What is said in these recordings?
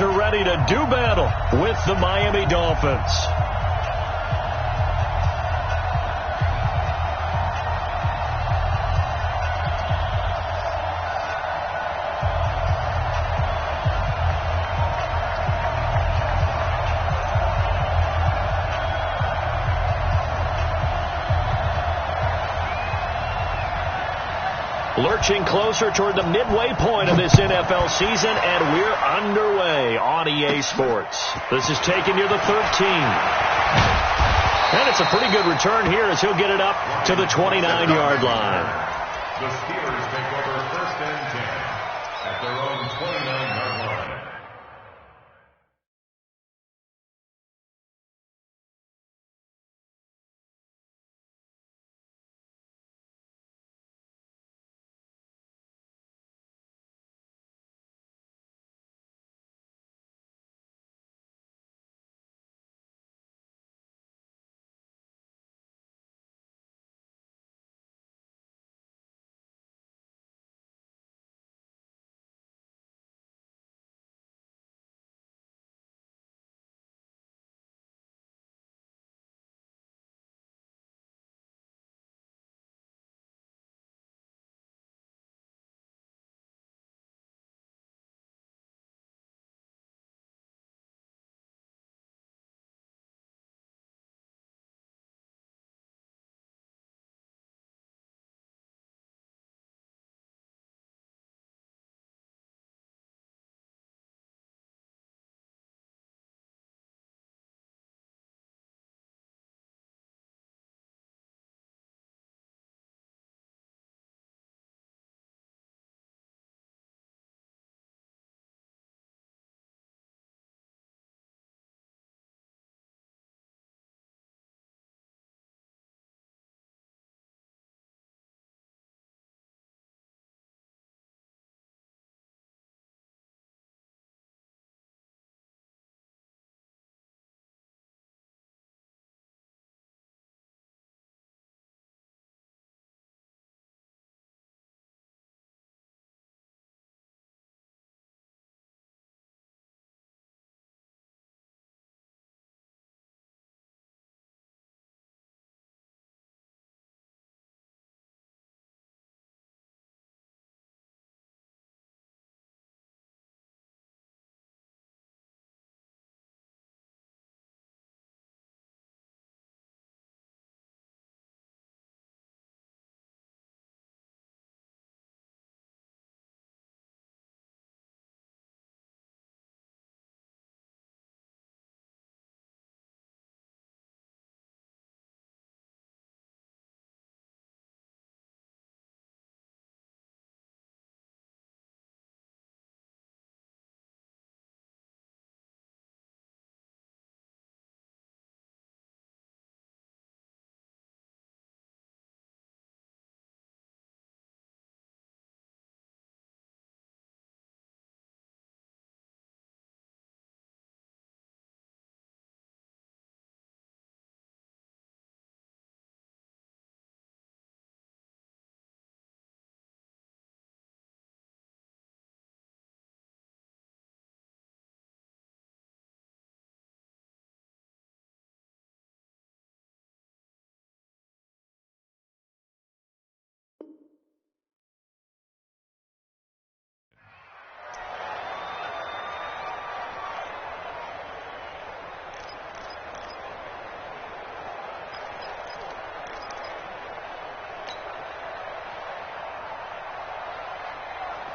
Buccaneers are ready to do battle with the Miami Dolphins. Lurching closer toward the midway point of this NFL season, and we're underway on EA Sports. This is taken near the 13. And it's a pretty good return here as he'll get it up to the 29-yard line. The Steelers take over 1st and 10 at their own 29-yard line.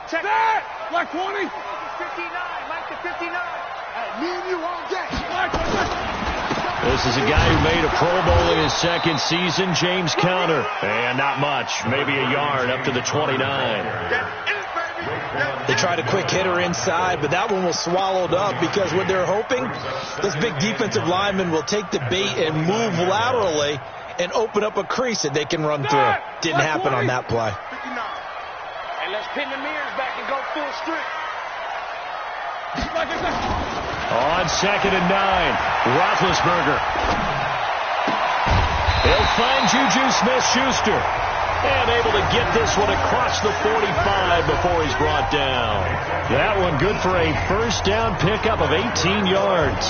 Check that! Like 20? 59, Mike to 59. Me and you all day. This is a guy who made a Pro Bowl in his second season, James Conner. And not much, maybe a yard up to the 29. They tried a quick hitter inside, but that one was swallowed up because what they're hoping, this big defensive lineman will take the bait and move laterally and open up a crease that they can run through. Didn't happen on that play. And let's pin the mirrors back and go full strength. On 2nd and 9, Roethlisberger. He'll find Juju Smith-Schuster. And able to get this one across the 45 before he's brought down. That one good for a first down pickup of 18 yards.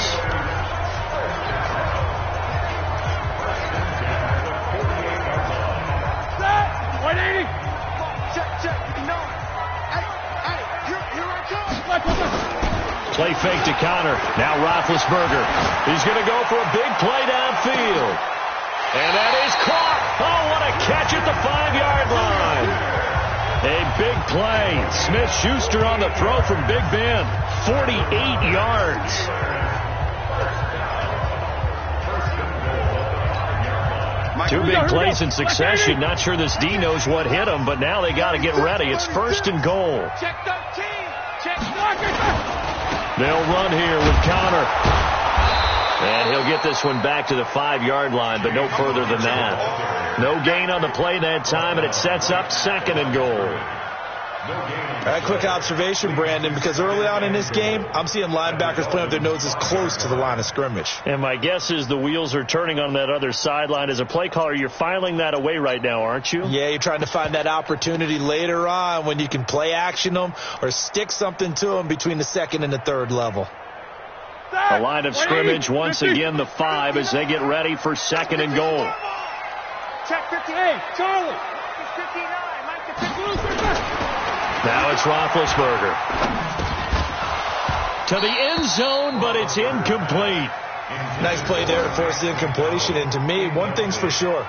Play fake to Connor. Now Roethlisberger. He's going to go for a big play downfield. And that is caught. Oh, what a catch at the 5-yard line. A big play. Smith-Schuster on the throw from Big Ben. 48 yards. Two big plays in succession. Not sure this D knows what hit him, but now they got to get ready. It's 1st and goal. Check 13. Check They'll run here with Connor. And he'll get this one back to the 5-yard line, but no further than that. No gain on the play that time, and it sets up 2nd and goal. A quick observation, Brandon, because early on in this game, I'm seeing linebackers playing with their noses close to the line of scrimmage. And my guess is the wheels are turning on that other sideline. As a play caller, you're filing that away right now, aren't you? Yeah, you're trying to find that opportunity later on when you can play action them or stick something to them between the 2nd and the 3rd level. A line of scrimmage, once again, the 5 as they get ready for 2nd and goal. Check 58. Charlie. 59. Mike the 50. Now it's Roethlisberger. To the end zone, but it's incomplete. Nice play there to force the incompletion. And to me, one thing's for sure.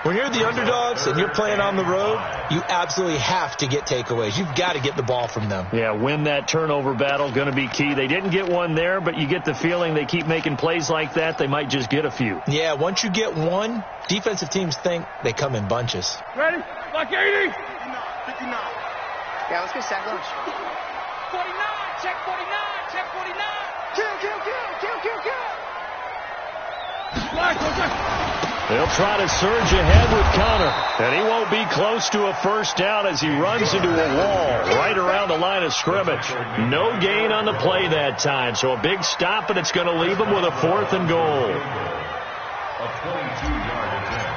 When you're the underdogs and you're playing on the road, you absolutely have to get takeaways. You've got to get the ball from them. Yeah, win that turnover battle, going to be key. They didn't get one there, but you get the feeling they keep making plays like that, they might just get a few. Yeah, once you get one, defensive teams think they come in bunches. Ready? Like 80. 59. Yeah, let's go sack lunch. 49. Check 49. Check 49. Kill. They'll try to surge ahead with Connor, and he won't be close to a first down as he runs into a wall right around the line of scrimmage. No gain on the play that time, so a big stop, and it's going to leave him with a 4th and goal. A 22-yard attempt.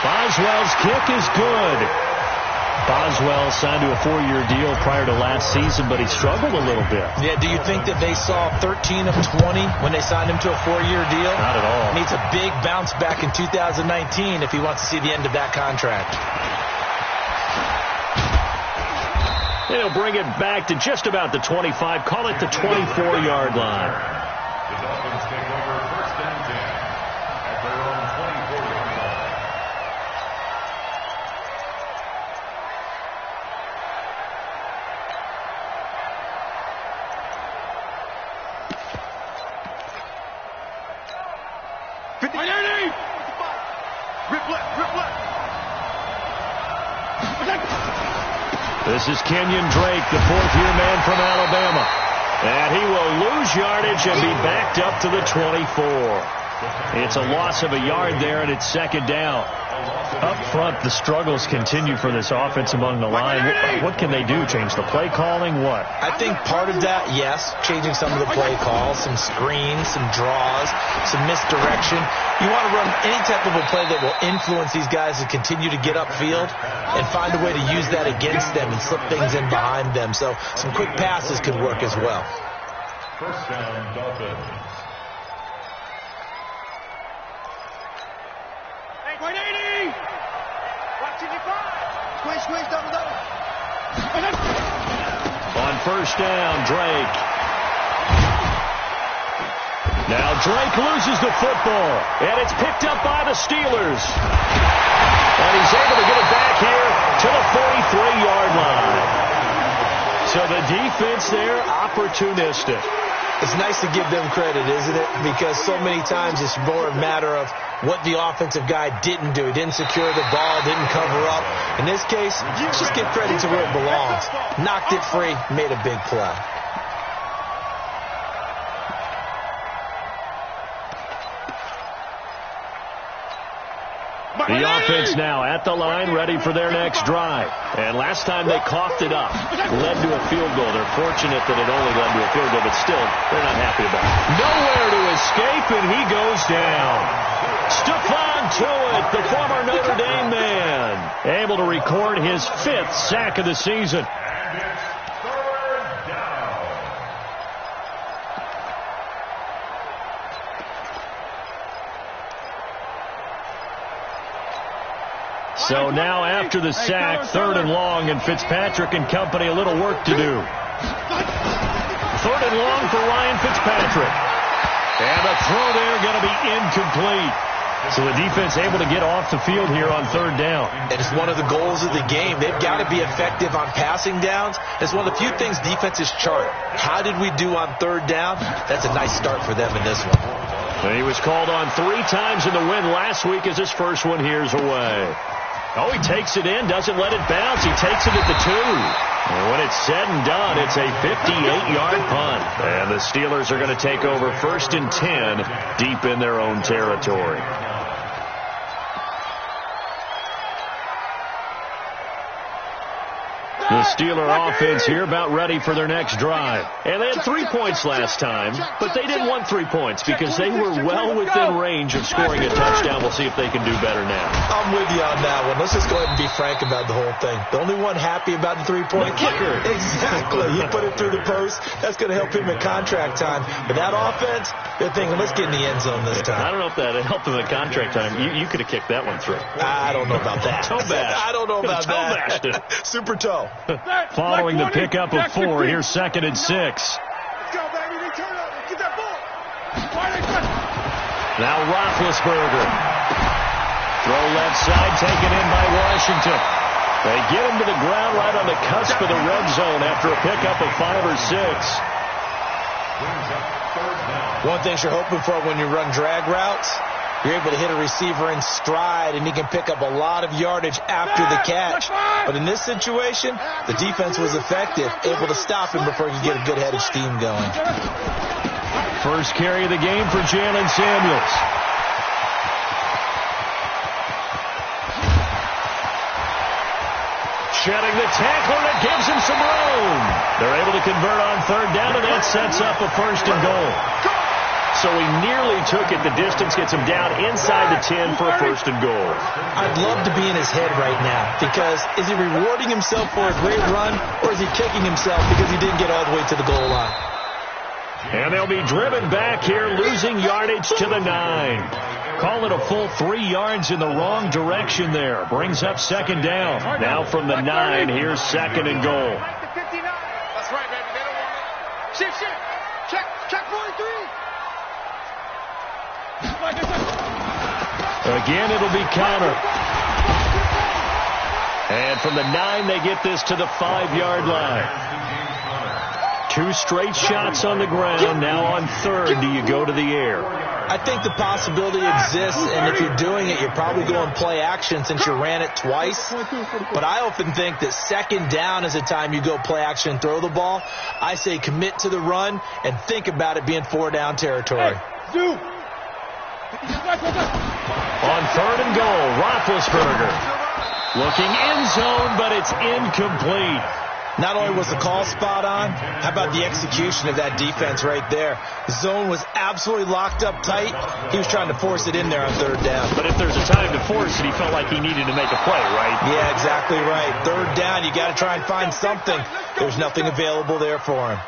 Boswell's kick is good. Boswell signed to a 4-year deal prior to last season, but he struggled a little bit. Yeah, do you think that they saw 13 of 20 when they signed him to a 4-year deal? Not at all. Needs a big bounce back in 2019 if he wants to see the end of that contract. They'll bring it back to just about the 25, call it the 24-yard line. The Dolphins take over 1st and 10 at their own 24-yard line. This is Kenyon Drake, the 4th-year man from Alabama. And he will lose yardage and be backed up to the 24. It's a loss of a yard there, and it's 2nd down. Up front, the struggles continue for this offense among the line. What can they do? Change the play calling? What? I think part of that, yes, changing some of the play calls, some screens, some draws, some misdirection. You want to run any type of a play that will influence these guys to continue to get upfield and find a way to use that against them and slip things in behind them. So some quick passes could work as well. 1st down, Dolphins. Squeeze, double. On 1st down, Drake. Now Drake loses the football, and it's picked up by the Steelers. And he's able to get it back here to the 43-yard line. So the defense there, opportunistic. It's nice to give them credit, isn't it? Because so many times it's more a matter of what the offensive guy didn't do. He didn't secure the ball, didn't cover up. In this case, just give credit to where it belongs. Knocked it free, made a big play. The offense now at the line, ready for their next drive. And last time they coughed it up, led to a field goal. They're fortunate that it only led to a field goal, but still, they're not happy about it. Nowhere to escape, and he goes down. Stephon Tuitt, the former Notre Dame man, able to record his 5th sack of the season. And it's third down. So now after the sack, 3rd and long, and Fitzpatrick and company a little work to do. 3rd and long for Ryan Fitzpatrick. And the throw there going to be incomplete. So the defense able to get off the field here on 3rd down. And it's one of the goals of the game. They've got to be effective on passing downs. It's one of the few things defenses chart. How did we do on 3rd down? That's a nice start for them in this one. And he was called on 3 times in the win last week as his first one here's away. Oh, he takes it in, doesn't let it bounce. He takes it at the 2. And when it's said and done, it's a 58-yard punt. And the Steelers are going to take over 1st and 10 deep in their own territory. The Steeler offense here about ready for their next drive. And they had 3 points last time, but they didn't want 3 points because they were well within range of scoring a touchdown. We'll see if they can do better now. I'm with you on that one. Let's just go ahead and be frank about the whole thing. The only one happy about the 3-point kicker. Exactly. He put it through the post. That's going to help him at contract time. But that offense, they're thinking, let's get in the end zone this time. I don't know if that helped him at contract time. You could have kicked that one through. I don't know about that. Toe bash. I don't know about toe bashed that. it. Super toe. Following the pickup of 4, here's 2nd and 6. Let's go, baby. Return up. Get that ball. Now Roethlisberger. Throw left side, taken in by Washington. They get him to the ground right on the cusp of the red zone after a pickup of 5 or 6. One thing you're hoping for when you run drag routes, you're able to hit a receiver in stride, and he can pick up a lot of yardage after the catch. But in this situation, the defense was effective, able to stop him before he could get a good head of steam going. First carry of the game for Jalen Samuels. Shedding the tackler, and it gives him some room. They're able to convert on 3rd down, and that sets up a 1st and goal. So he nearly took it the distance, gets him down inside the 10 for a 1st and goal. I'd love to be in his head right now, because is he rewarding himself for a great run, or is he kicking himself because he didn't get all the way to the goal line? And they'll be driven back here, losing yardage to the 9. Call it a full 3 yards in the wrong direction there. Brings up 2nd down. Now from the 9, here's 2nd and goal. That's right, baby. They don't want it. Shift. Check 43. Again, it'll be counter. And from the 9, they get this to the 5-yard line. 2 straight shots on the ground. Now on 3rd, do you go to the air? I think the possibility exists, and if you're doing it, you're probably going play action since you ran it twice. But I often think that 2nd down is the time you go play action and throw the ball. I say commit to the run and think about it being 4-down territory. On 3rd and goal, Roethlisberger looking end zone, but it's incomplete. Not only was the call spot on, how about the execution of that defense right there? The zone was absolutely locked up tight. He was trying to force it in there on 3rd down. But if there's a time to force it, he felt like he needed to make a play, right? Yeah, exactly right. 3rd down, you got to try and find something. There's nothing available there for him.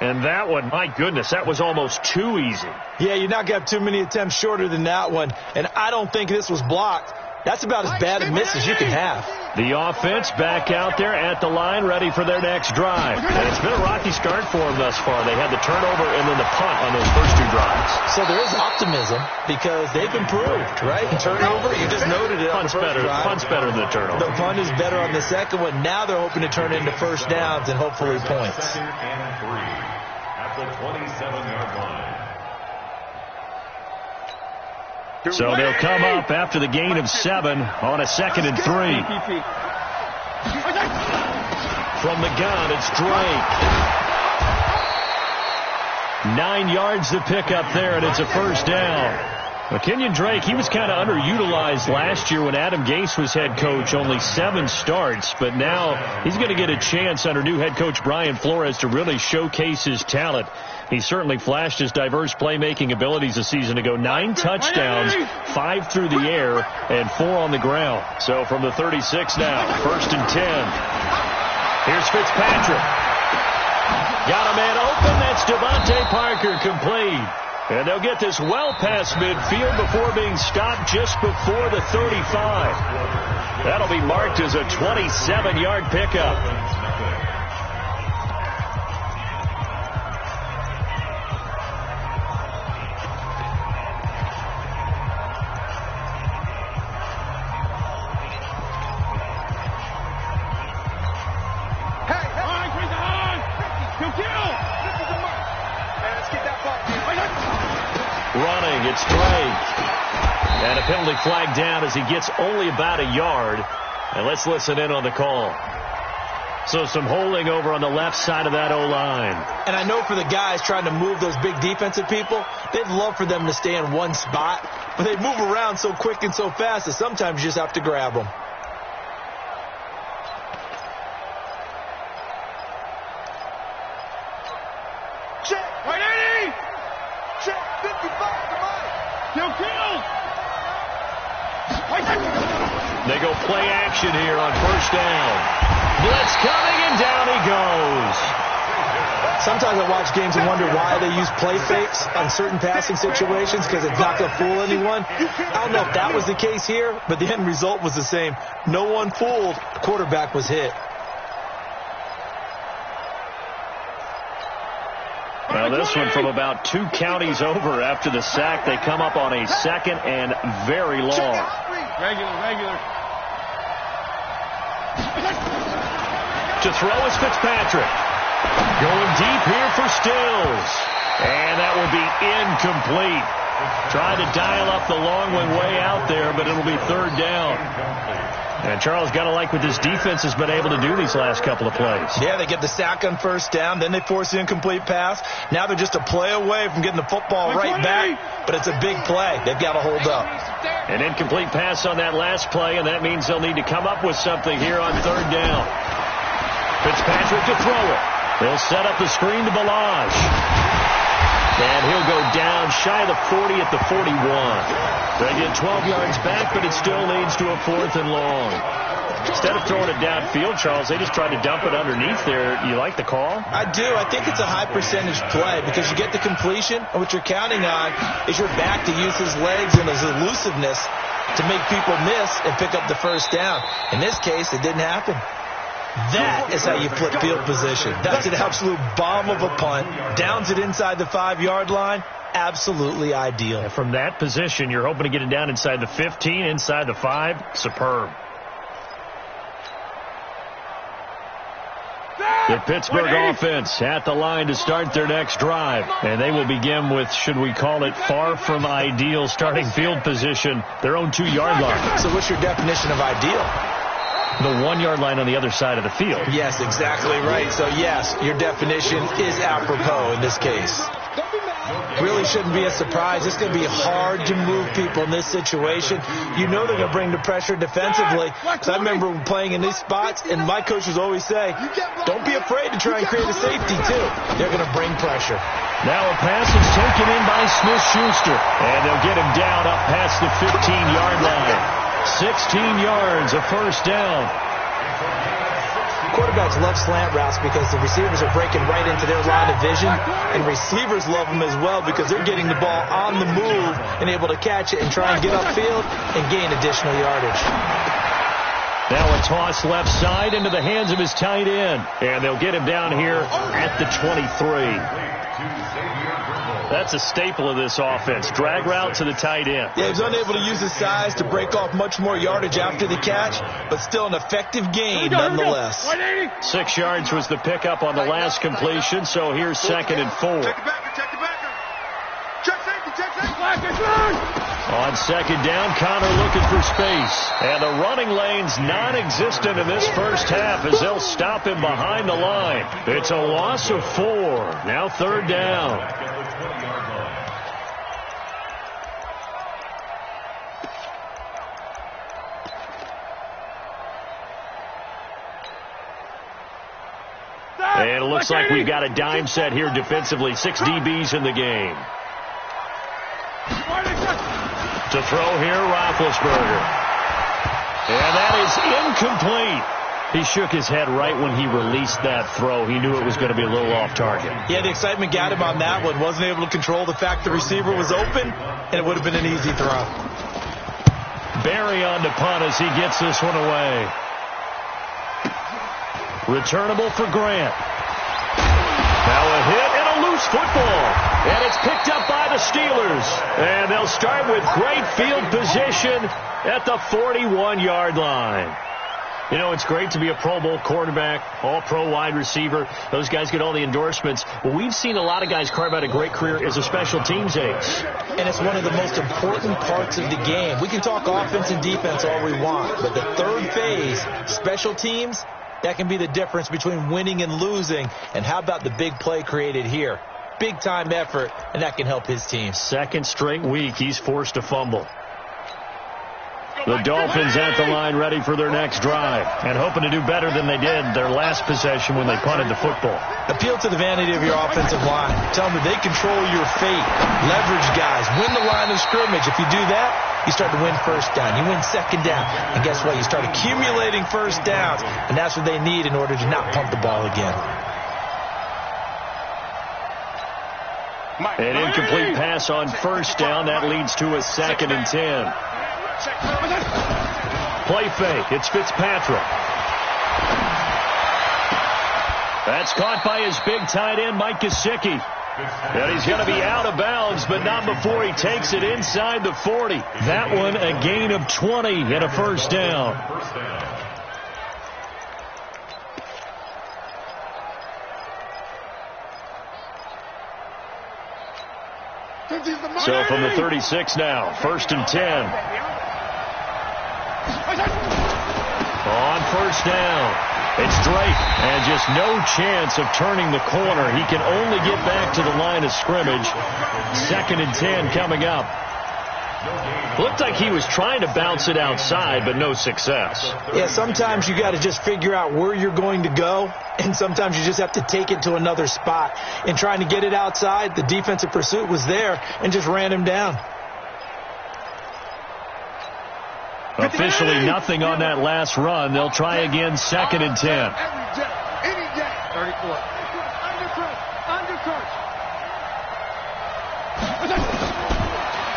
And that one, my goodness, that was almost too easy. Yeah, you're not going to have too many attempts shorter than that one. And I don't think this was blocked. That's about as bad a miss as you can have. The offense back out there at the line, ready for their next drive. And it's been a rocky start for them thus far. They had the turnover and then the punt on those first 2 drives. So there is optimism because they've improved, right? Turnover, you just noted it. Punt's better than the turnover. The punt is better on the second one. Now they're hoping to turn into 1st downs and hopefully points. 2nd and 3 at the 27-yard line. So they'll come up after the gain of 7 on a 2nd and 3. From the gun, it's Drake. 9 yards to pick up there, and it's a 1st down. Well, Kenyon Drake, he was kind of underutilized last year when Adam Gase was head coach, only 7 starts. But now he's going to get a chance under new head coach Brian Flores to really showcase his talent. He certainly flashed his diverse playmaking abilities a season ago. 9 touchdowns, 5 through the air, and 4 on the ground. So from the 36 now, 1st and 10. Here's Fitzpatrick. Got a man open. That's Devontae Parker, complete. And they'll get this well past midfield before being stopped just before the 35. That'll be marked as a 27-yard pickup. Running, it's Drake. And a penalty flag down as he gets only about a yard. And let's listen in on the call. So some holding over on the left side of that O-line. And I know for the guys trying to move those big defensive people, they'd love for them to stay in one spot. But they move around so quick and so fast that sometimes you just have to grab them. They go play action here on 1st down. Blitz coming, and down he goes. Sometimes I watch games and wonder why they use play fakes on certain passing situations, because it's not going to fool anyone. I don't know if that was the case here, but the end result was the same. No one fooled. The quarterback was hit. Now this one from about 2 counties over after the sack. They come up on a 2nd and very long. Regular. To throw is Fitzpatrick. Going deep here for Stills. And that will be incomplete. Trying to dial up the long one way out there, but it'll be 3rd down. And Charles, got to like what this defense has been able to do these last couple of plays. Yeah, they get the sack on 1st down, then they force the incomplete pass. Now they're just a play away from getting the football right back, but it's a big play. They've got to hold up. An incomplete pass on that last play, and that means they'll need to come up with something here on 3rd down. Fitzpatrick to throw it. They'll set up the screen to Balazs. And he'll go down shy of the 40 at the 41. They get 12 yards back, but it still leads to a 4th and long. Instead of throwing it downfield, Charles, they just tried to dump it underneath there. You like the call? I do. I think it's a high percentage play because you get the completion, and what you're counting on is your back to use his legs and his elusiveness to make people miss and pick up the 1st down. In this case, it didn't happen. That is how you flip field position. That's an absolute bomb of a punt. Downs it inside the 5-yard line. Absolutely ideal. And from that position, you're hoping to get it down inside the 15, inside the 5. Superb. The Pittsburgh offense at the line to start their next drive. And they will begin with, should we call it, far from ideal starting field position, their own 2-yard line. So what's your definition of ideal? The 1-yard line on the other side of the field. Yes, exactly right. So, yes, your definition is apropos in this case. Really shouldn't be a surprise. It's going to be hard to move people in this situation. You know they're going to bring the pressure defensively. So I remember playing in these spots, and my coaches always say, don't be afraid to try and create a safety, too. They're going to bring pressure. Now a pass is taken in by Smith-Schuster, and they'll get him down up past the 15-yard line. 16 yards, a 1st down. Quarterbacks love slant routes because the receivers are breaking right into their line of vision, and receivers love them as well because they're getting the ball on the move and able to catch it and try and get upfield and gain additional yardage. Now a toss left side into the hands of his tight end, and they'll get him down here at the 23. That's a staple of this offense. Drag route to the tight end. Yeah, he was unable to use his size to break off much more yardage after the catch, but still an effective gain nonetheless. 6 yards was the pickup on the last completion, so here's 2nd and 4. Check the backer. Check safety. On 2nd down, Connor looking for space. And the running lane's non-existent in this first half as they'll stop him behind the line. It's a loss of 4. Now 3rd down. And it looks like we've got a dime set here defensively. 6 DBs in the game. To throw here, Roethlisberger. And that is incomplete. He shook his head right when he released that throw. He knew it was going to be a little off target. Yeah, the excitement got him on that one. Wasn't able to control the fact the receiver was open, and it would have been an easy throw. Barry on to punt as he gets this one away. Returnable for Grant. Now a hit and a loose football. And it's picked up by the Steelers. And they'll start with great field position at the 41-yard line. You know, it's great to be a Pro Bowl quarterback, all-pro wide receiver. Those guys get all the endorsements. Well, we've seen a lot of guys carve out a great career as a special teams ace. And it's one of the most important parts of the game. We can talk offense and defense all we want, but the third phase, special teams, that can be the difference between winning and losing. And how about the big play created here? Big-time effort, and that can help his team. Second straight week, he's forced to fumble. The Dolphins at the line ready for their next drive and hoping to do better than they did their last possession when they punted the football. Appeal to the vanity of your offensive line. Tell them that they control your fate. Leverage guys. Win the line of scrimmage. If you do that, you start to win first down. You win second down. And guess what? You start accumulating first downs. And that's what they need in order to not punt the ball again. An incomplete pass on first down. That leads to a 2nd and 10. Play fake. It's Fitzpatrick. That's caught by his big tight end, Mike Gesicki. And he's going to be out of bounds, but not before he takes it inside the 40. That one a gain of 20 and a first down. So from the 36 now, 1st and 10. On first down, it's Drake, and just no chance of turning the corner. He can only get back to the line of scrimmage. 2nd and 10 coming up. Looked like he was trying to bounce it outside, but no success. Yeah, sometimes you got to just figure out where you're going to go, and sometimes you just have to take it to another spot. In trying to get it outside, the defensive pursuit was there and just ran him down. Officially nothing on that last run. They'll try again, 2nd and 10. 34.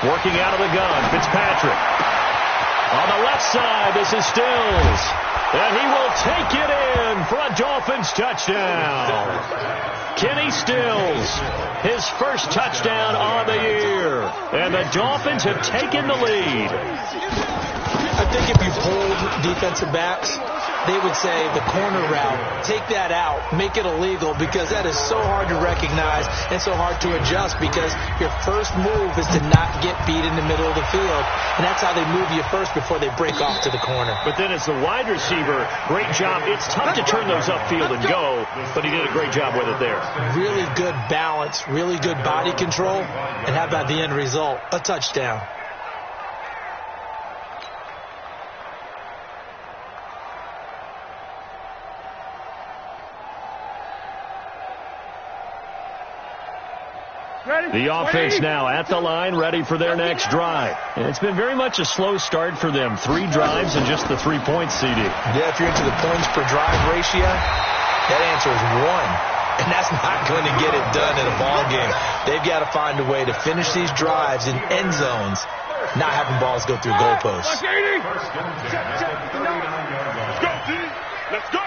Working out of the gun, Fitzpatrick. On the left side, this is Stills. And he will take it in for a Dolphins touchdown. Kenny Stills, his first touchdown on the year. And the Dolphins have taken the lead. I think if you hold defensive backs, they would say the corner route, take that out, make it illegal, because that is so hard to recognize and so hard to adjust, because your first move is to not get beat in the middle of the field, and that's how they move you first before they break off to the corner. But then as the wide receiver, great job. It's tough to turn those upfield and go, but he did a great job with it there. Really good balance, really good body control, and how about the end result? A touchdown. The offense now at the line, ready for their next drive. And it's been very much a slow start for them. 3 drives and just the 3 points, CD. Yeah, if you're into the points per drive ratio, that answer is 1. And that's not going to get it done in a ball game. They've got to find a way to finish these drives in end zones, not having balls go through goalposts. Let's go, D. Let's go.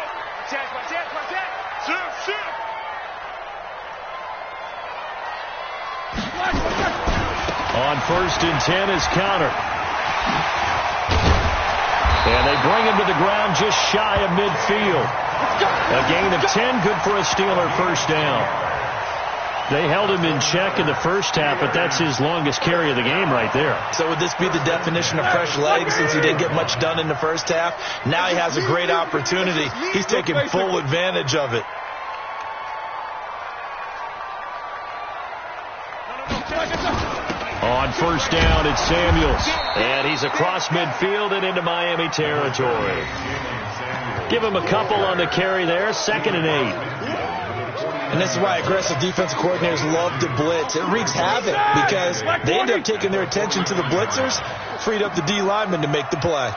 On 1st and 10 is counter. And they bring him to the ground just shy of midfield. A gain of 10, good for a Steeler first down. They held him in check in the first half, but that's his longest carry of the game right there. So would this be the definition of fresh legs, since he didn't get much done in the first half? Now he has a great opportunity. He's taking full advantage of it. On first down, it's Samuels. And he's across midfield and into Miami territory. Give him a couple on the carry there. 2nd and 8. And this is why aggressive defensive coordinators love to blitz. It wreaks havoc because they end up taking their attention to the blitzers, freed up the D lineman to make the play.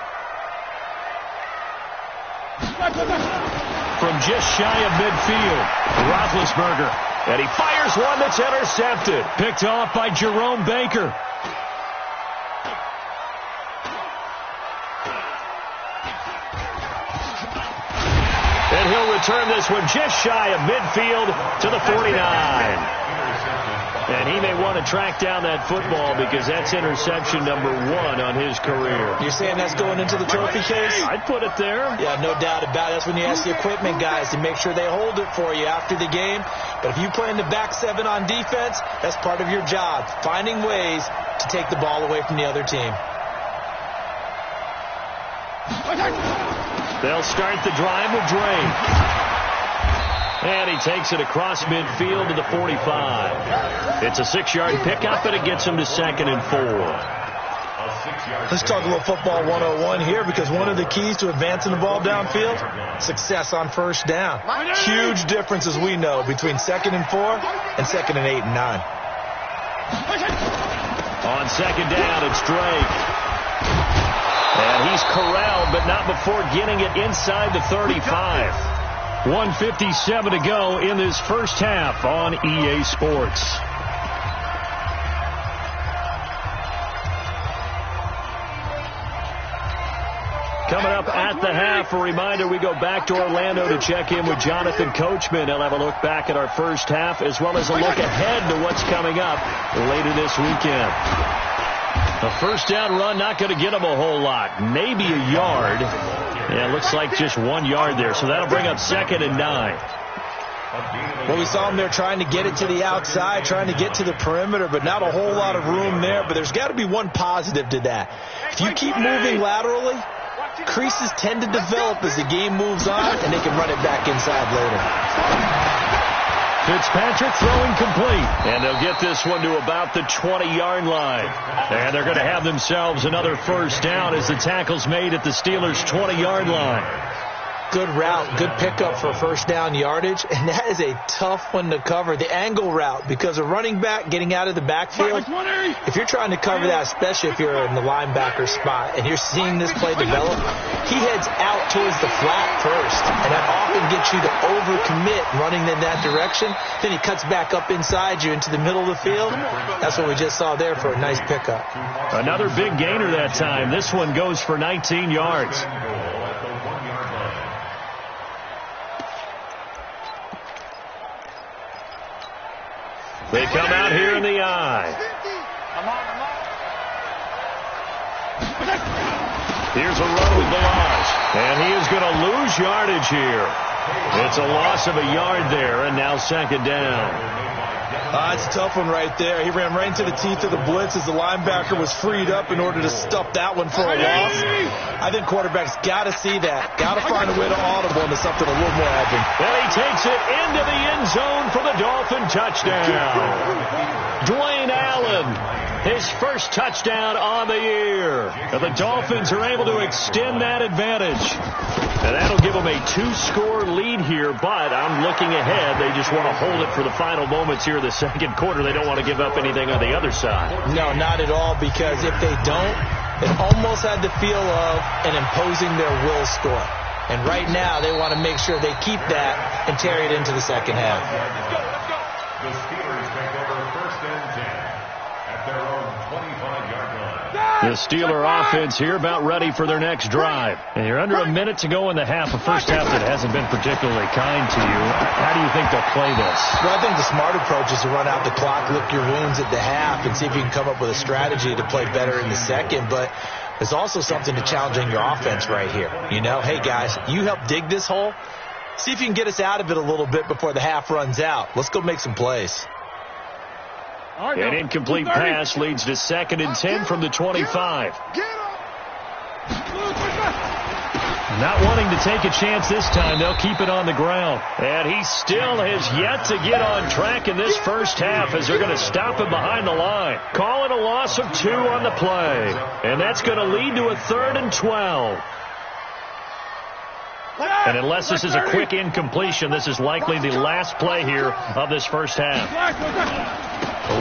From just shy of midfield, Roethlisberger. And he fires one that's intercepted. Picked off by Jerome Baker. And he'll return this one just shy of midfield to the 49. And he may want to track down that football because that's interception number 1 on his career. You're saying that's going into the trophy case? I'd put it there. Yeah, no doubt about it. That's when you ask the equipment guys to make sure they hold it for you after the game. But if you play in the back 7 on defense, that's part of your job, finding ways to take the ball away from the other team. They'll start the drive with Dre. And he takes it across midfield to the 45. It's a 6-yard pickup, and it gets him to 2nd and 4. Let's talk a little football 101 here because one of the keys to advancing the ball downfield, success on first down. Huge difference, as we know, between 2nd and 4 and 2nd and 8 and 9. On 2nd down, it's Drake. And he's corralled, but not before getting it inside the 35. 1:57 to go in this first half on EA Sports. Coming up at the half, a reminder, we go back to Orlando to check in with Jonathan Coachman. He'll have a look back at our first half as well as a look ahead to what's coming up later this weekend. A first down run, not going to get him a whole lot. Maybe a yard. Yeah, it looks like just 1 yard there. So that'll bring up 2nd and 9. Well, we saw him there trying to get it to the outside, trying to get to the perimeter, but not a whole lot of room there. But there's got to be one positive to that. If you keep moving laterally, creases tend to develop as the game moves on, and they can run it back inside later. Fitzpatrick throwing complete. And they'll get this one to about the 20-yard line. And they're going to have themselves another first down as the tackle's made at the Steelers' 20-yard line. Good route, good pickup for first down yardage, and that is a tough one to cover, the angle route, because a running back getting out of the backfield, if you're trying to cover that, especially if you're in the linebacker spot, and you're seeing this play develop, he heads out towards the flat first, and that often gets you to overcommit running in that direction. Then he cuts back up inside you into the middle of the field. That's what we just saw there for a nice pickup. Another big gainer that time. This one goes for 19 yards. They come out here in the eye. Here's a run with Balazs. And he is going to lose yardage here. It's a loss of a yard there, and now 2nd down. It's a tough one right there. He ran right into the teeth of the blitz as the linebacker was freed up in order to stuff that one for a loss. I think quarterbacks got to see that. Got to find a way to audible into something a little more open. And he takes it into the end zone for the Dolphin touchdown. Dwayne Allen, his first touchdown on the year. And the Dolphins are able to extend that advantage. And that'll give them a 2-score lead here, but I'm looking ahead. They just want to hold it for the final moments here of the second quarter. They don't want to give up anything on the other side. No, not at all, because if they don't, it almost had the feel of an imposing their will score. And right now, they want to make sure they keep that and carry it into the second half. The Steelers take over 1st and 10 at their own 25-yard line. The Steeler offense here about ready for their next drive. And you're under a minute to go in the half. A first half that hasn't been particularly kind to you. How do you think they'll play this? Well, I think the smart approach is to run out the clock, lick your wounds at the half, and see if you can come up with a strategy to play better in the second. But there's also something to challenging your offense right here. You know, hey, guys, you help dig this hole. See if you can get us out of it a little bit before the half runs out. Let's go make some plays. An incomplete pass leads to 2nd and 10 from the 25. Not wanting to take a chance this time, they'll keep it on the ground. And he still has yet to get on track in this first half as they're going to stop him behind the line. Call it a loss of 2 on the play. And that's going to lead to a 3rd and 12. And unless this is a quick incompletion, this is likely the last play here of this first half.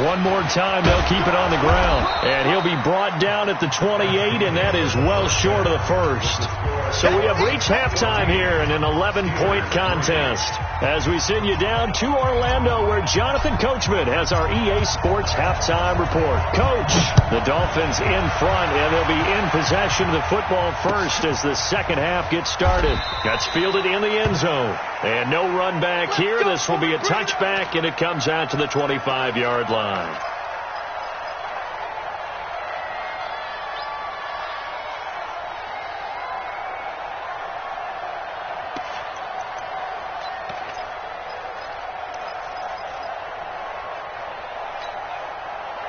One more time, they'll keep it on the ground. And he'll be brought down at the 28, and that is well short of the first. So we have reached halftime here in an 11-point contest. As we send you down to Orlando, where Jonathan Coachman has our EA Sports halftime report. Coach, the Dolphins in front, and they'll be in possession of the football first as the second half gets started. That's fielded in the end zone. And no run back here. This will be a touchback, and it comes out to the 25-yard line.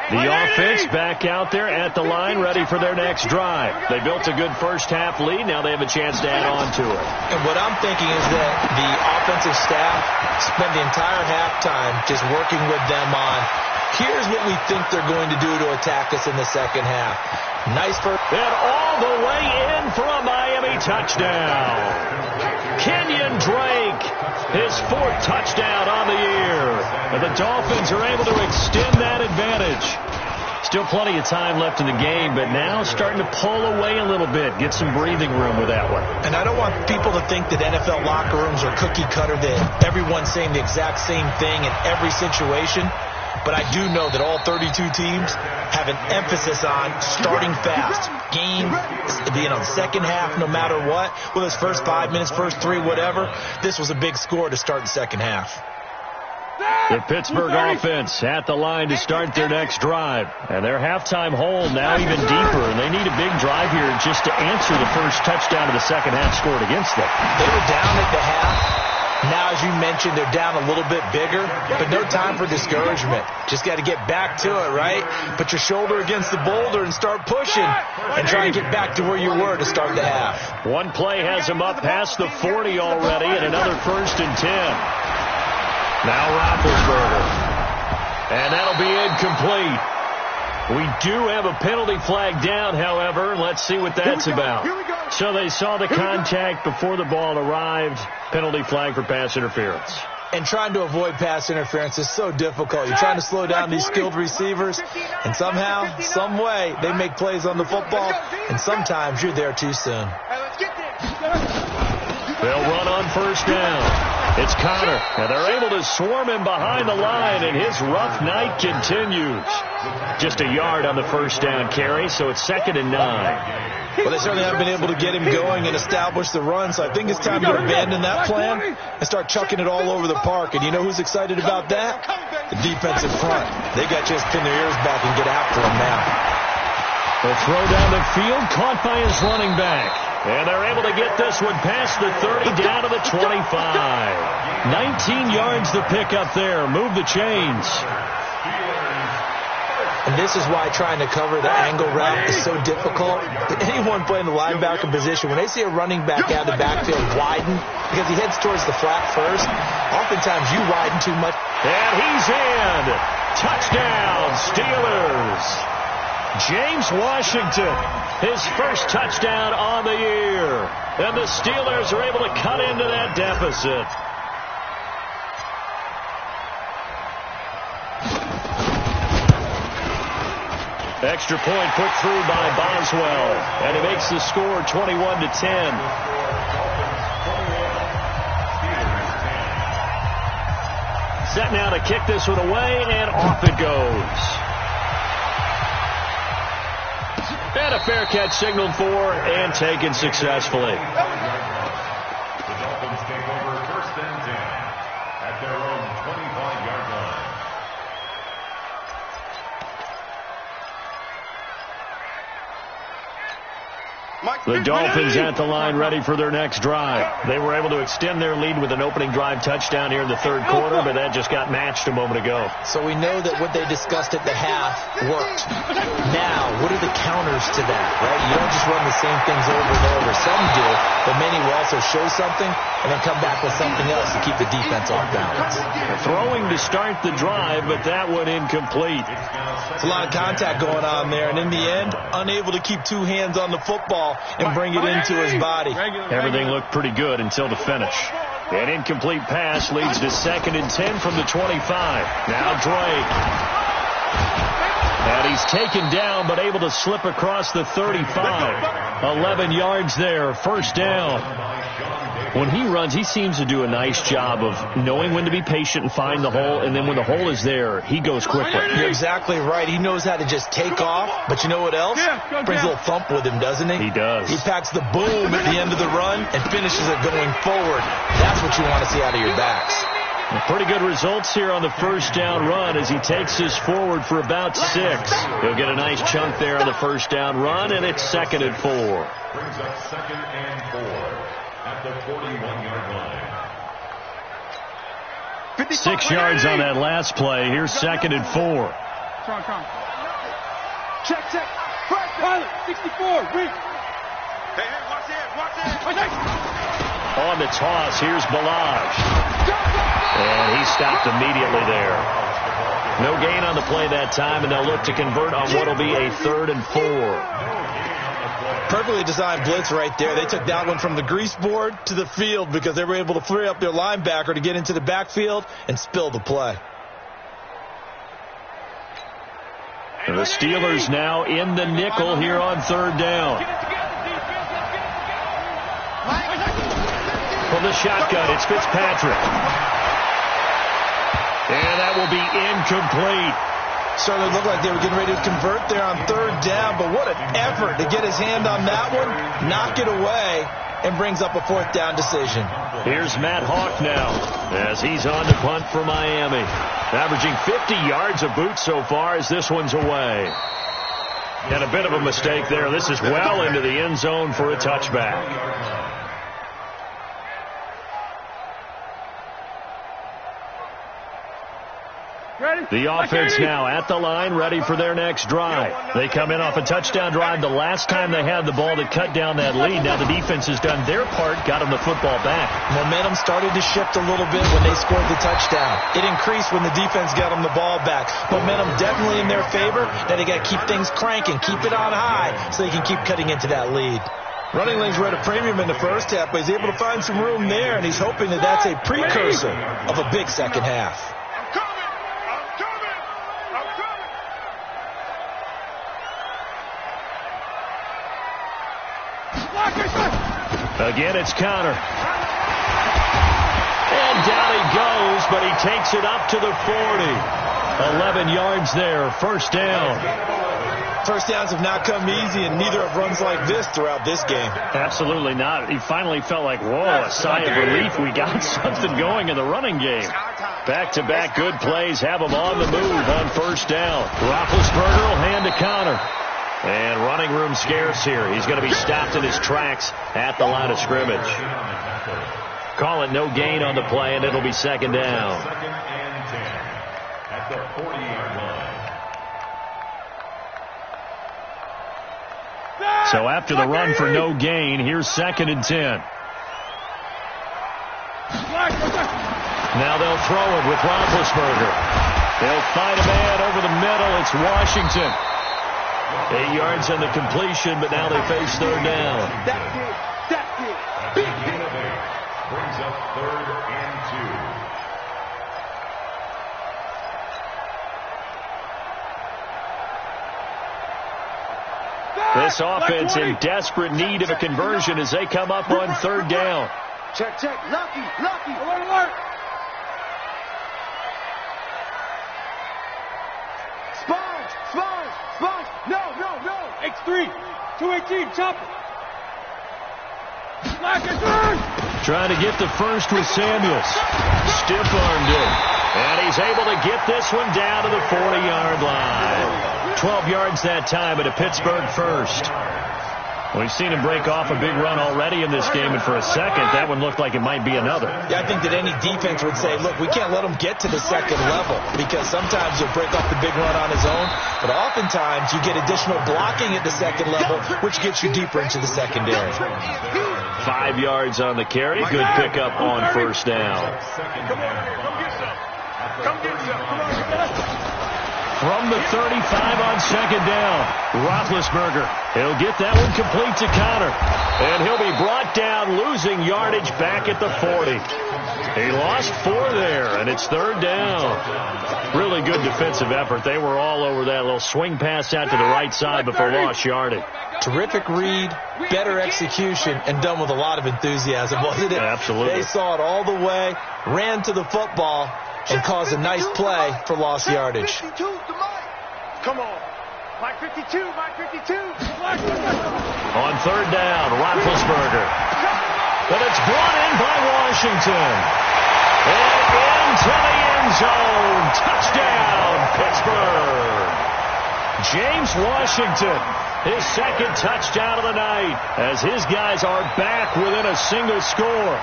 The offense back out there at the line, ready for their next drive. They built a good first half lead. Now they have a chance to add on to it. And what I'm thinking is that the offensive staff spent the entire halftime just working with them on, here's what we think they're going to do to attack us in the second half. Nice first. And all the way in for a Miami touchdown. Kenyon Drake, his fourth touchdown on the year. And the Dolphins are able to extend that advantage. Still plenty of time left in the game, but now starting to pull away a little bit, get some breathing room with that one. And I don't want people to think that NFL locker rooms are cookie cutter, that everyone's saying the exact same thing in every situation. But I do know that all 32 teams have an emphasis on starting fast. Game, second half, no matter what. Whether it's first 5 minutes, first 3, whatever. This was a big score to start the second half. The Pittsburgh offense at the line to start their next drive. And their halftime hole now even deeper. And they need a big drive here just to answer the first touchdown of the second half scored against them. They were down at the half. Now, as you mentioned, they're down a little bit bigger, but no time for discouragement. Just got to get back to it, right? Put your shoulder against the boulder and start pushing and try and get back to where you were to start the half. One play has them up past the 40 already, and another 1st and 10. Now Roethlisberger. And that'll be incomplete. We do have a penalty flag down, however. Let's see what that's about. So they saw the contact before the ball arrived. Penalty flag for pass interference. And trying to avoid pass interference is so difficult. You're trying to slow down these skilled receivers, and somehow, some way, they make plays on the football, and sometimes you're there too soon. They'll run on first down. It's Connor, and they're able to swarm him behind the line, and his rough night continues. Just a yard on the first down carry, so it's 2nd and 9. Well, they certainly haven't been able to get him going and establish the run, so I think it's time to abandon that plan and start chucking it all over the park. And you know who's excited about that? The defensive front. They got just pin their ears back and get after him now. The throw down the field, caught by his running back. And they're able to get this one past the 30, down to the 25. 19 yards to pick up there. Move the chains. And this is why trying to cover the angle route is so difficult. Anyone playing the linebacker position, when they see a running back out of the backfield widen, because he heads towards the flat first, oftentimes you widen too much. And he's in. Touchdown, Steelers. James Washington, his first touchdown on the year. And the Steelers are able to cut into that deficit. Extra point put through by Boswell, and it makes the score 21-10. Set now to kick this one away, and off it goes. And a fair catch signaled for and taken successfully. The Dolphins take over 1st and 10 at their own 25-yard line. The Dolphins at the line ready for their next drive. They were able to extend their lead with an opening drive touchdown here in the 3rd quarter, but that just got matched a moment ago. So we know that what they discussed at the half worked. Now, what are the counters to that, right? You don't just run the same things over and over. Some do, but many will also show something and then come back with something else to keep the defense off balance. Throwing to start the drive, but that one incomplete. It's a lot of contact going on there, and in the end, unable to keep two hands on the football ball and bring it into his body. Everything looked pretty good until the finish. An incomplete pass leads to 2nd and 10 from the 25. Now Drake. And he's taken down, but able to slip across the 35. 11 yards there, 1st down. When he runs, he seems to do a nice job of knowing when to be patient and find the hole, and then when the hole is there, he goes quickly. You're exactly right. He knows how to just take off, but you know what else? Brings a little thump with him, doesn't he? He does. He packs the boom at the end of the run and finishes it going forward. That's what you want to see out of your backs. Pretty good results here on the 1st down run as he takes us forward for about 6. He'll get a nice chunk there on the 1st down run, and it's 2nd and 4. Brings up 2nd and 4 at the 41-yard line. 6 yards on that last play. Here's 2nd and 4. Check. Pilot, 64, reach. Hey, watch this. On the toss, here's Balaj. And he stopped immediately there. No gain on the play that time, and they'll look to convert on what will be a 3rd and 4. Perfectly designed blitz right there. They took that one from the grease board to the field because they were able to free up their linebacker to get into the backfield and spill the play. And the Steelers now in the nickel here on 3rd down. From the shotgun, it's Fitzpatrick. And that will be incomplete. Certainly looked like they were getting ready to convert there on 3rd down, but what an effort to get his hand on that one, knock it away, and brings up a 4th down decision. Here's Matt Hawk now as he's on to punt for Miami. Averaging 50 yards a boot so far as this one's away. And a bit of a mistake there. This is well into the end zone for a touchback. The offense now at the line, ready for their next drive. They come in off a touchdown drive the last time they had the ball to cut down that lead. Now the defense has done their part, got them the football back. Momentum started to shift a little bit when they scored the touchdown. It increased when the defense got them the ball back. Momentum definitely in their favor. Now they got to keep things cranking, keep it on high so they can keep cutting into that lead. Running lanes were at a premium in the 1st half, but he's able to find some room there, and he's hoping that that's a precursor of a big 2nd half. Again, it's Connor. And down he goes, but he takes it up to the 40. 11 yards there, 1st down. 1st downs have not come easy, and neither have runs like this throughout this game. Absolutely not. He finally felt like, whoa, a sigh of relief. We got something going in the running game. Back-to-back good plays have him on the move on 1st down. Roethlisberger will hand to Connor. And running room scarce here. He's going to be stopped in his tracks at the line of scrimmage. Call it no gain on the play, and it'll be 2nd down. 2nd and 10 at the 40-yard line. So after the run for no gain, here's 2nd and 10. Now they'll throw it with Roethlisberger. They'll find a man over the middle. It's Washington. 8 yards on the completion, but now they face 3rd down. Brings up 3rd and 2. This offense in desperate need of a conversion as they come up on 3rd down. Check. Lucky. Alert. Sponge. No. X3. 218, chopper. Trying to get the first with Samuels. Stiff-armed him. And he's able to get this one down to the 40-yard line. 12 yards that time at a Pittsburgh 1st. We've seen him break off a big run already in this game, and for a second, that one looked like it might be another. Yeah, I think that any defense would say, look, we can't let him get to the 2nd level because sometimes he'll break off the big run on his own, but oftentimes you get additional blocking at the 2nd level, which gets you deeper into the secondary. 5 yards on the carry. Good pickup on 1st down. Come on here. Come get some. Come get some. Come on. From the 35 on second down, Roethlisberger. He'll get that one complete to Connor. And he'll be brought down, losing yardage back at the 40. He lost 4 there, and it's third down. Really good defensive effort. They were all over that little swing pass out to the right side before lost yardage. Terrific read, better execution, and done with a lot of enthusiasm, wasn't it? Absolutely. They saw it all the way, ran to the football, and caused a nice play for lost yardage. Come on. Mike 52, Mike 52. On third down, Roethlisberger. But it's brought in by Washington. And into the end zone. Touchdown, Pittsburgh. James Washington, his second touchdown of the night, as his guys are back within a single score.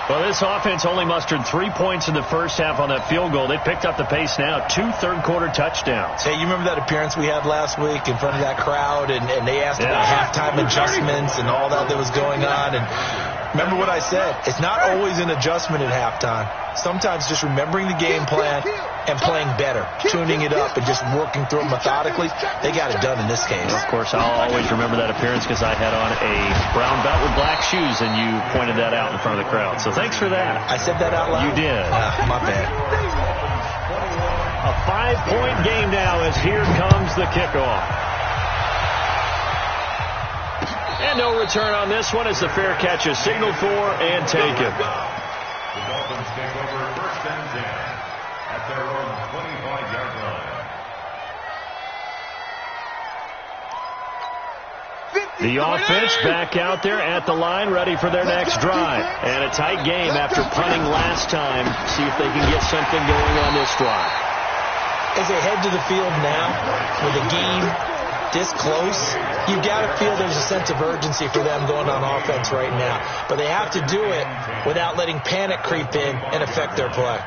Well, this offense only mustered 3 points in the first half on that field goal. They picked up the pace now. 2 third-quarter touchdowns. Hey, you remember that appearance we had last week in front of that crowd, and they asked about halftime adjustments and all that was going on. And remember what I said. It's not always an adjustment at halftime. Sometimes just remembering the game plan and playing better, tuning it up and just working through it methodically. They got it done in this case. Of course, I'll always remember that appearance because I had on a brown belt with black shoes, and you pointed that out in front of the crowd. So thanks for that. I said that out loud? You did. My bad. A 5-point game now as here comes the kickoff. And no return on this one as the fair catch is signaled for and taken. The Dolphins take over first and 10 at their own 25-yard line. The offense back out there at the line, ready for their next drive. And a tight game after punting last time. See if they can get something going on this drive. As they head to the field now, with the game this close, you've got to feel there's a sense of urgency for them going on offense right now. But they have to do it without letting panic creep in and affect their play.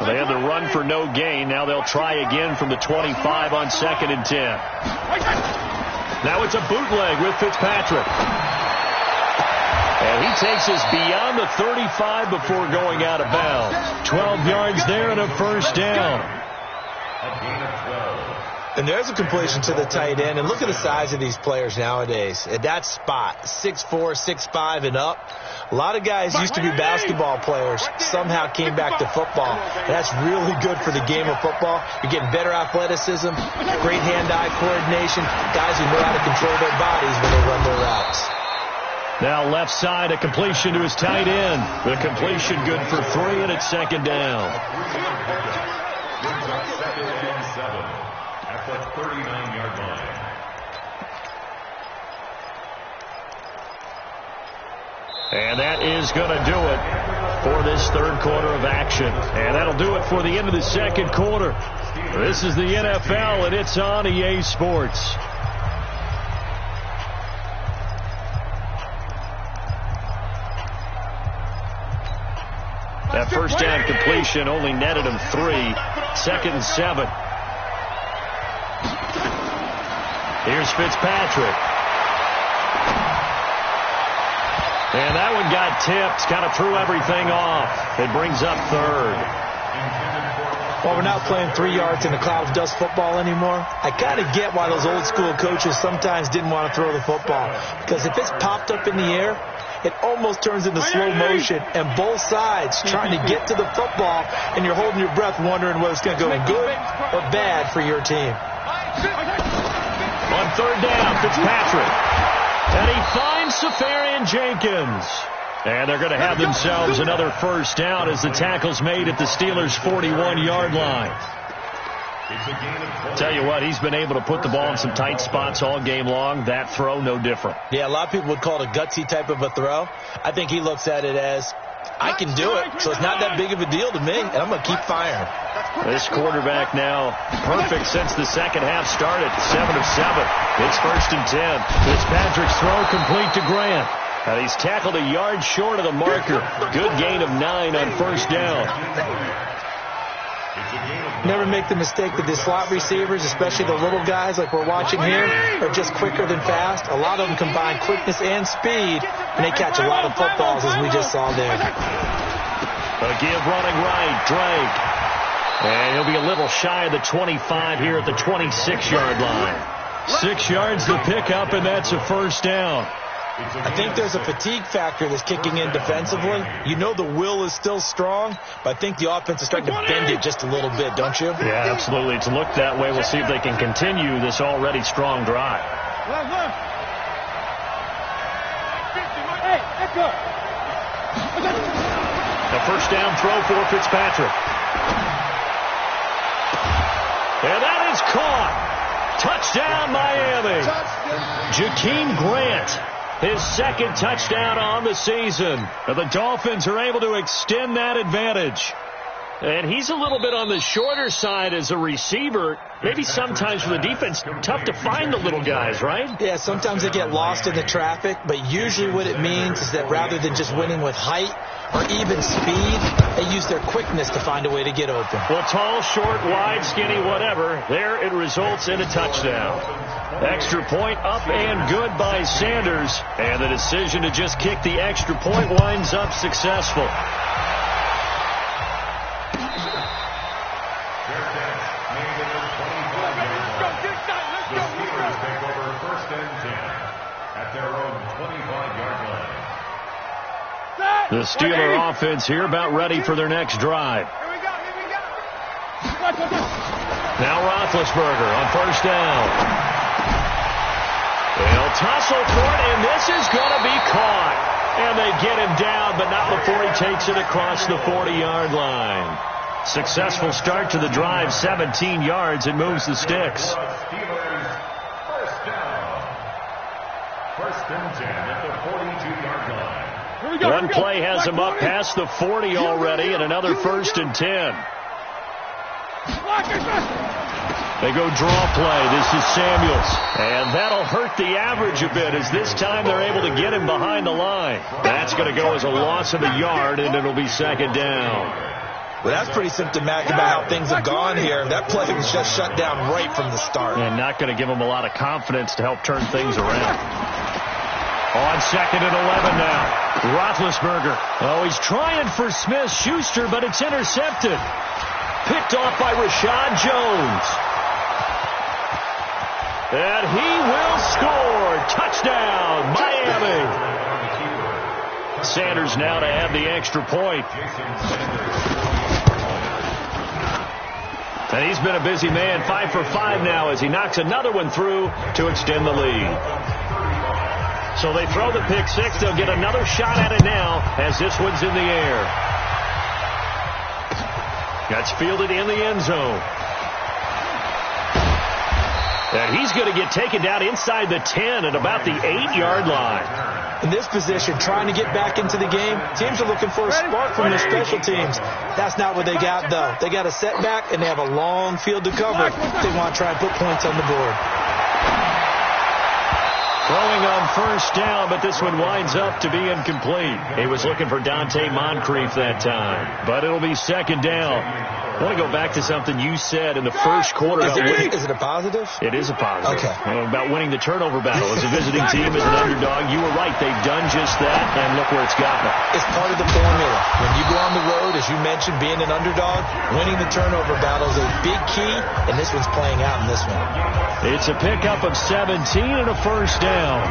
They had to run for no gain. Now they'll try again from the 25 on second and 10. Now it's a bootleg with Fitzpatrick. And he takes us beyond the 35 before going out of bounds. 12 yards there and a first down. A gain of 12. And there's a completion to the tight end. And look at the size of these players nowadays. At that spot, 6'4", 6'5", and up. A lot of guys used to be basketball players, somehow came back to football. And that's really good for the game of football. You're getting better athleticism, great hand-eye coordination, guys who know how to control their bodies when they run their routes. Now left side, a completion to his tight end. The completion good for 3, and it's second down. Brings up second and 7 at the 39-yard line. And that is going to do it for this third quarter of action. And that'll do it for the end of the second quarter. This is the NFL, and it's on EA Sports. That first down completion only netted him 3. Second and 7. Here's Fitzpatrick. And that one got tipped, kind of threw everything off. It brings up third. Well, we're not playing 3 yards in a cloud of dust football anymore. I kind of get why those old school coaches sometimes didn't want to throw the football. Because if it's popped up in the air, it almost turns into slow motion, and both sides trying to get to the football, and you're holding your breath wondering whether it's going to go good or bad for your team. On third down, Fitzpatrick. And he finds Safarian Jenkins. And they're going to have themselves another first down as the tackle's made at the Steelers' 41-yard line. Tell you what, he's been able to put the ball in some tight spots all game long. That throw, no different. Yeah, a lot of people would call it a gutsy type of a throw. I think he looks at it as, I can do it, so it's not that big of a deal to me, and I'm going to keep firing. This quarterback now perfect since the second half started. 7 of 7. It's first and 10. Fitzpatrick's throw complete to Grant. And he's tackled a yard short of the marker. Good gain of 9 on first down. Never make the mistake that the slot receivers, especially the little guys like we're watching here, are just quicker than fast. A lot of them combine quickness and speed, and they catch a lot of footballs, as we just saw there. A give running right, Drake. And he'll be a little shy of the 25 here at the 26-yard line. 6 yards to pick up, and that's a first down. I think there's a fatigue factor that's kicking in defensively. You know the will is still strong, but I think the offense is starting to bend it just a little bit, don't you? Yeah, absolutely. It's looked that way. We'll see if they can continue this already strong drive. The first down throw for Fitzpatrick. And that is caught. Touchdown, Miami. Jakeem Grant. His second touchdown on the season. The Dolphins are able to extend that advantage. And he's a little bit on the shorter side as a receiver. Maybe sometimes for the defense, tough to find the little guys, right? Yeah, sometimes they get lost in the traffic, but usually what it means is that rather than just winning with height or even speed, they use their quickness to find a way to get open. Well, tall, short, wide, skinny, whatever, there it results in a touchdown. Extra point up and good by Sanders. And the decision to just kick the extra point winds up successful. The Steeler offense here about ready for their next drive. Now Roethlisberger on first down. They'll tussle for it, and this is going to be caught. And they get him down, but not before he takes it across the 40-yard line. Successful start to the drive, 17 yards, and moves the sticks. First and 10 at the 42-yard line. One play has him up past the 40 already, and another first and 10. They go draw play. This is Samuels. And that'll hurt the average a bit as this time they're able to get him behind the line. That's going to go as a loss of a yard, and it'll be second down. Well, that's pretty symptomatic about how things have gone here. That play was just shut down right from the start. And not going to give them a lot of confidence to help turn things around. On second and 11 now. Roethlisberger. Oh, he's trying for Smith-Schuster, but it's intercepted. Picked off by Rashad Jones. And he will score. Touchdown, Miami. Sanders now to have the extra point. And he's been a busy man, 5 for 5 now as he knocks another one through to extend the lead. So they throw the pick six. They'll get another shot at it now as this one's in the air. That's fielded in the end zone. And he's going to get taken down inside the 10 at about the 8-yard line. In this position, trying to get back into the game, teams are looking for a spark from their special teams. That's not what they got, though. They got a setback, and they have a long field to cover. They want to try and put points on the board. Throwing on first down, but this one winds up to be incomplete. He was looking for Dante Moncrief that time, but it'll be second down. I want to go back to something you said in the first quarter. Is it a positive? It is a positive. Okay. About winning the turnover battle. As a visiting team, as an underdog, you were right. They've done just that, and look where it's gotten them. It's part of the formula. When you go on the road, as you mentioned, being an underdog, winning the turnover battle is a big key, and this one's playing out in this one. It's a pickup of 17 and a first down.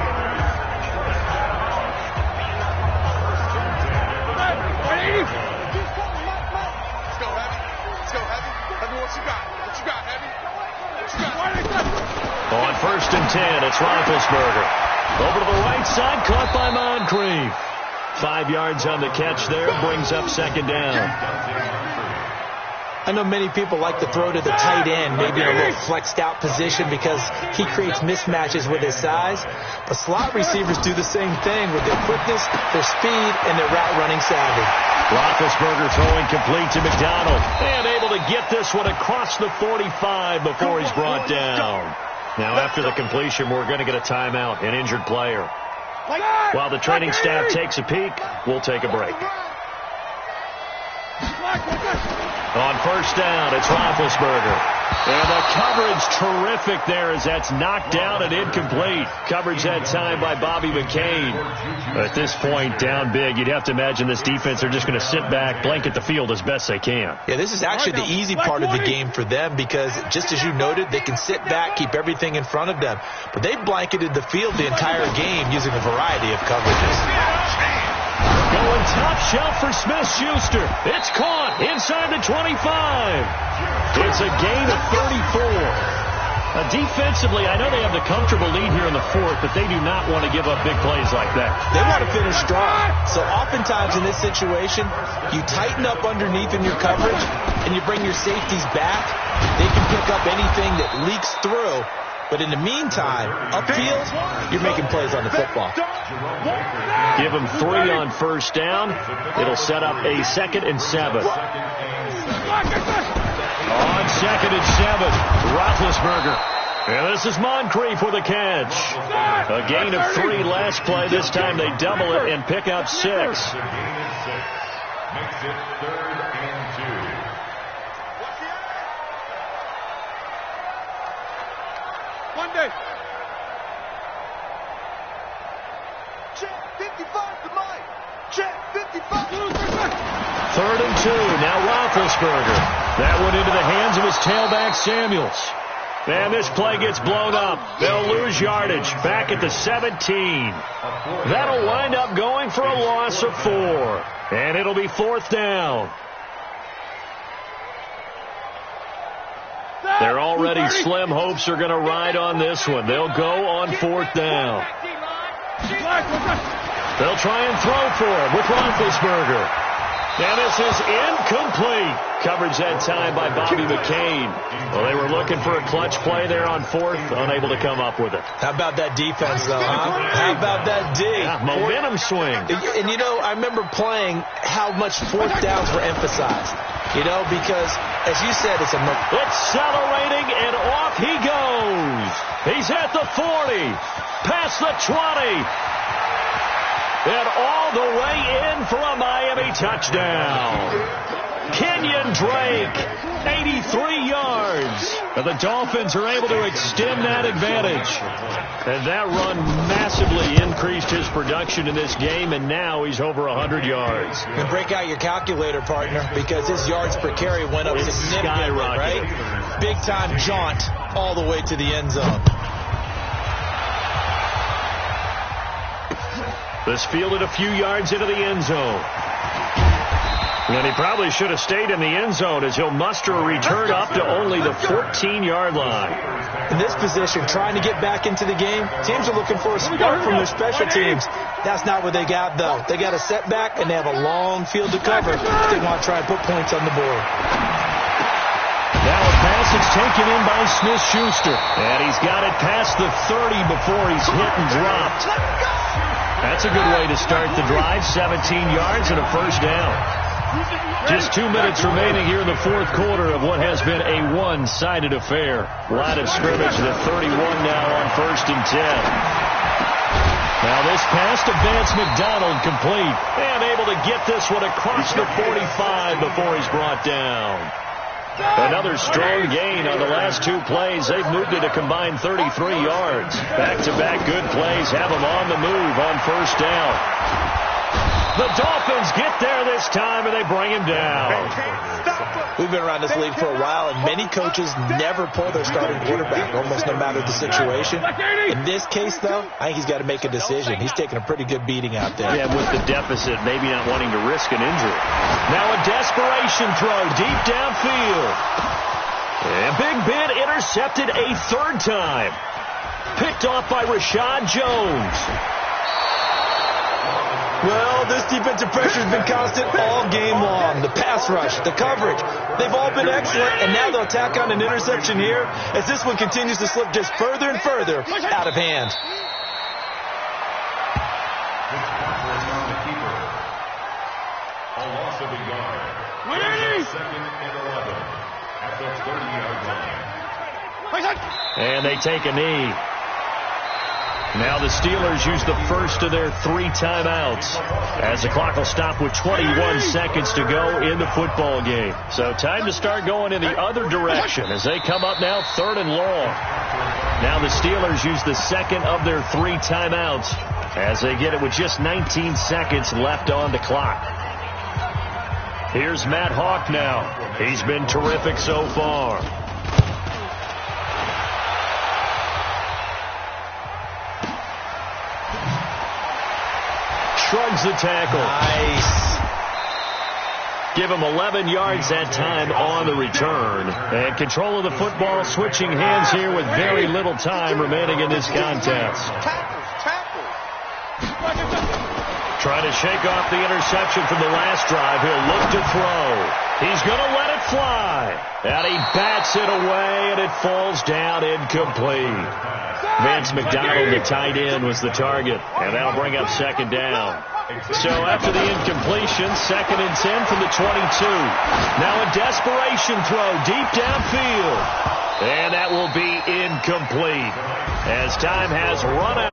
On first and 10, it's Roethlisberger. Over to the right side, caught by Moncrief. 5 yards on the catch there, brings up second down. I know many people like to throw to the tight end, maybe in a little flexed out position because he creates mismatches with his size. But slot receivers do the same thing with their quickness, their speed, and their route running savvy. Roethlisberger throwing complete to McDonald. And able to get this one across the 45 before he's brought down. Now after the completion, we're going to get a timeout, an injured player. While the training staff takes a peek, we'll take a break. On first down, it's Roethlisberger. And the coverage terrific there as that's knocked down and incomplete. Coverage that time by Bobby McCain. At this point, down big, you'd have to imagine this defense are just going to sit back, blanket the field as best they can. Yeah, this is actually the easy part of the game for them because, just as you noted, they can sit back, keep everything in front of them. But they blanketed the field the entire game using a variety of coverages. Going top shelf for Smith-Schuster. It's caught inside the 25. It's a gain of 34. Defensively, I know they have the comfortable lead here in the fourth, but they do not want to give up big plays like that. They want to finish strong. So oftentimes in this situation, you tighten up underneath in your coverage, and you bring your safeties back. They can pick up anything that leaks through. But in the meantime, upfield, you're making plays on the football. Give them 3 on first down. It'll set up a 2nd and 7. On 2nd and 7, Roethlisberger. And this is Moncrief with a catch. A gain of 3 last play. This time they double it and pick up 6. Makes it 3rd and 2. Monday. Check 55 to mine. Check 55. 3rd and 2. Now Roethlisberger. That went into the hands of his tailback Samuels. And this play gets blown up. They'll lose yardage. Back at the 17. That'll wind up going for a loss of 4. And it'll be 4th down. Their already slim hopes are going to ride on this one. They'll go on 4th down. They'll try and throw for it with Roethlisberger. And this is incomplete. Coverage that time by Bobby McCain. Well, they were looking for a clutch play there on 4th, unable to come up with it. How about that defense, though, huh? How about that D? Yeah, momentum swing. And, you know, I remember playing how much 4th downs were emphasized. You know, because, as you said, it's accelerating, and off he goes. He's at the 40, past the 20. And all the way in for a Miami touchdown. Kenyon Drake, 83 yards. And the Dolphins are able to extend that advantage. And that run massively increased his production in this game, and now he's over 100 yards. And break out your calculator, partner, because his yards per carry went up significantly, right? Big-time jaunt all the way to the end zone. This fielded a few yards into the end zone. And he probably should have stayed in the end zone as he'll muster a return up to only the 14-yard line. In this position, trying to get back into the game, teams are looking for a spark from their special teams. That's not what they got, though. They got a setback, and they have a long field to cover. They want to try and put points on the board. Now a pass is taken in by Smith-Schuster. And he's got it past the 30 before he's hit and dropped. That's a good way to start the drive. 17 yards and a first down. Just 2 minutes remaining here in the fourth quarter of what has been a one-sided affair. Line of scrimmage, the 31 now on 1st and 10. Now this pass to Vance McDonald complete. And able to get this one across the 45 before he's brought down. Another strong gain on the last 2 plays. They've moved it a combined 33 yards. Back-to-back good plays have them on the move on first down. The Dolphins get there this time, and they bring him down. We've been around this league for a while, and many coaches never pull their starting quarterback, almost no matter the situation. In this case, though, I think he's got to make a decision. He's taking a pretty good beating out there. Yeah, with the deficit, maybe not wanting to risk an injury. Now a desperation throw deep downfield. And Big Ben intercepted a 3rd time. Picked off by Rashad Jones. Well, this defensive pressure has been constant all game long. The pass rush, the coverage, they've all been excellent, and now they'll tack on an interception here as this one continues to slip just further and further out of hand. This pressure is on the keeper. A loss of a yard. 2nd and 11 at the 30-yard line. And they take a knee. Now the Steelers use the first of their 3 timeouts as the clock will stop with 21 seconds to go in the football game. So time to start going in the other direction as they come up now 3rd and long. Now the Steelers use the second of their 3 timeouts as they get it with just 19 seconds left on the clock. Here's Matt Hawk now. He's been terrific so far. Shrugs the tackle. Nice. Give him 11 yards that time on the return. And control of the football switching hands here with very little time remaining in this contest. Trying to shake off the interception from the last drive. He'll look to throw. He's going to let it fly. And he bats it away, and it falls down incomplete. Vance McDonald, the tight end, was the target, and that'll bring up 2nd down. So after the incompletion, 2nd and 10 from the 22. Now a desperation throw deep downfield. And that will be incomplete as time has run out.